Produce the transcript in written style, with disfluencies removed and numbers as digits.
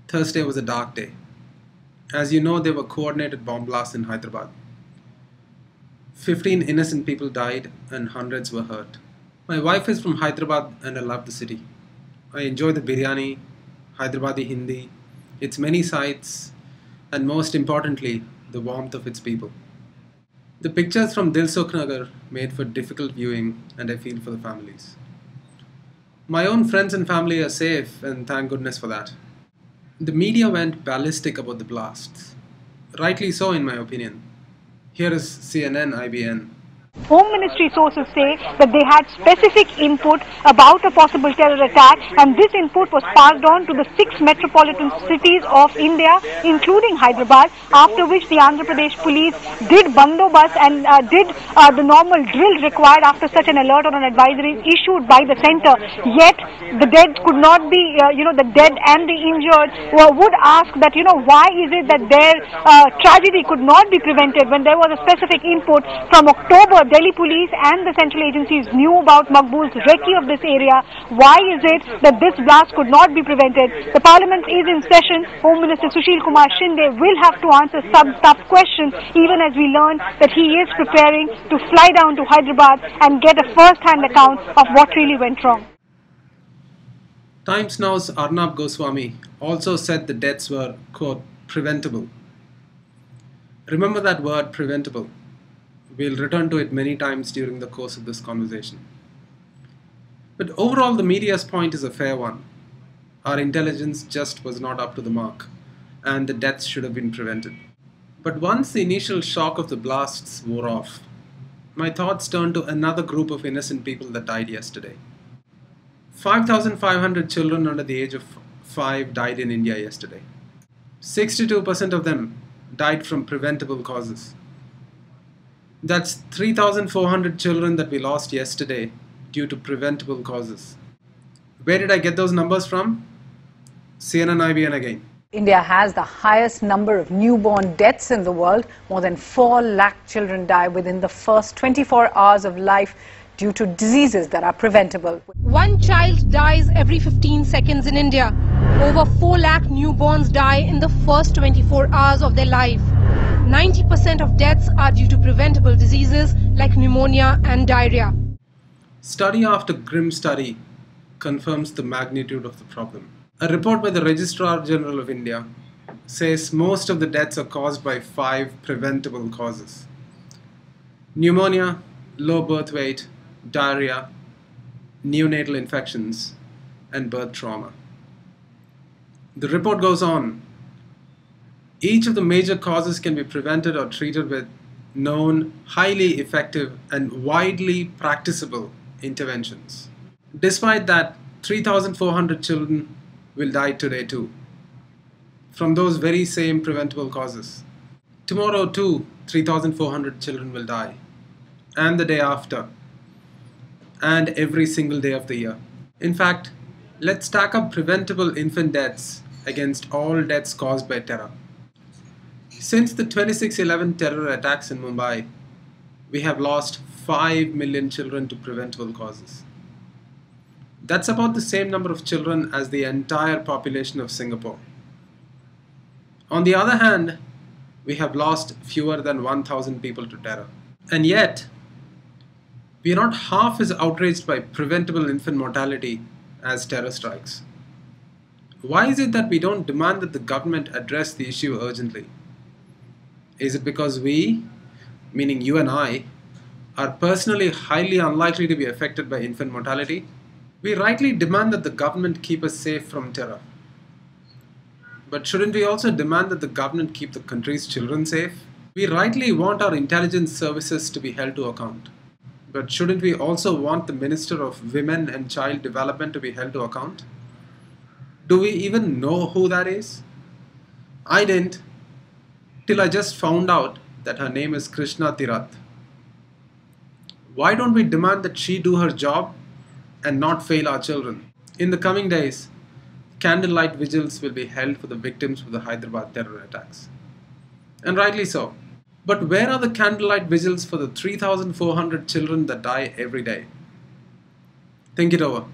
Thursday was a dark day. As you know, there were coordinated bomb blasts in Hyderabad. 15 innocent people died and hundreds were hurt. My wife is from Hyderabad and I love the city. I enjoy the biryani, Hyderabadi Hindi, its many sights, and most importantly, the warmth of its people. The pictures from Dilsukh Nagar made for difficult viewing, and I feel for the families. My own friends and family are safe, and thank goodness for that. The media went ballistic about the blasts. Rightly so, in my opinion. Here is CNN IBN. Home Ministry sources say that they had specific input about a possible terror attack, and this input was passed on to the 6 metropolitan cities of India, including Hyderabad, after which the Andhra Pradesh police did bandobast and did the normal drill required after such an alert or an advisory issued by the centre. Yet the dead could not be, the dead and the injured would ask that, why is it that their tragedy could not be prevented when there was a specific input from October. Delhi police and the central agencies knew about Maqbool's recce of this area. Why is it that this blast could not be prevented? The parliament is in session. Home Minister Sushil Kumar Shinde will have to answer some tough questions, even as we learn that he is preparing to fly down to Hyderabad and get a first-hand account of what really went wrong. Times Now's Arnab Goswami also said the deaths were, quote, preventable. Remember that word, preventable. We'll return to it many times during the course of this conversation. But overall, the media's point is a fair one. Our intelligence just was not up to the mark, and the deaths should have been prevented. But once the initial shock of the blasts wore off, my thoughts turned to another group of innocent people that died yesterday. 5,500 children under the age of 5 died in India yesterday. 62% of them died from preventable causes. That's 3,400 children that we lost yesterday due to preventable causes. Where did I get those numbers from? CNN IBN again. India has the highest number of newborn deaths in the world. More than 4 lakh children die within the first 24 hours of life due to diseases that are preventable. One child dies every 15 seconds in India. Over 4 lakh newborns die in the first 24 hours of their life. 90% of deaths are due to preventable diseases like pneumonia and diarrhea. Study after grim study confirms the magnitude of the problem. A report by the Registrar General of India says most of the deaths are caused by 5 preventable causes: pneumonia, low birth weight, diarrhea, neonatal infections, and birth trauma. The report goes on. Each of the major causes can be prevented or treated with known, highly effective, and widely practicable interventions. Despite that, 3,400 children will die today too, from those very same preventable causes. Tomorrow too, 3,400 children will die, and the day after, and every single day of the year. In fact, let's stack up preventable infant deaths against all deaths caused by terror. Since the 26/11 terror attacks in Mumbai, we have lost 5 million children to preventable causes. That's about the same number of children as the entire population of Singapore. On the other hand, we have lost fewer than 1,000 people to terror. And yet, we are not half as outraged by preventable infant mortality as terror strikes. Why is it that we don't demand that the government address the issue urgently? Is it because we, meaning you and I, are personally highly unlikely to be affected by infant mortality? We rightly demand that the government keep us safe from terror. But shouldn't we also demand that the government keep the country's children safe? We rightly want our intelligence services to be held to account. But shouldn't we also want the Minister of Women and Child Development to be held to account? Do we even know who that is? I didn't, till I just found out that her name is Krishna Tirath. Why don't we demand that she do her job and not fail our children? In the coming days, candlelight vigils will be held for the victims of the Hyderabad terror attacks. And rightly so. But where are the candlelight vigils for the 3,400 children that die every day? Think it over.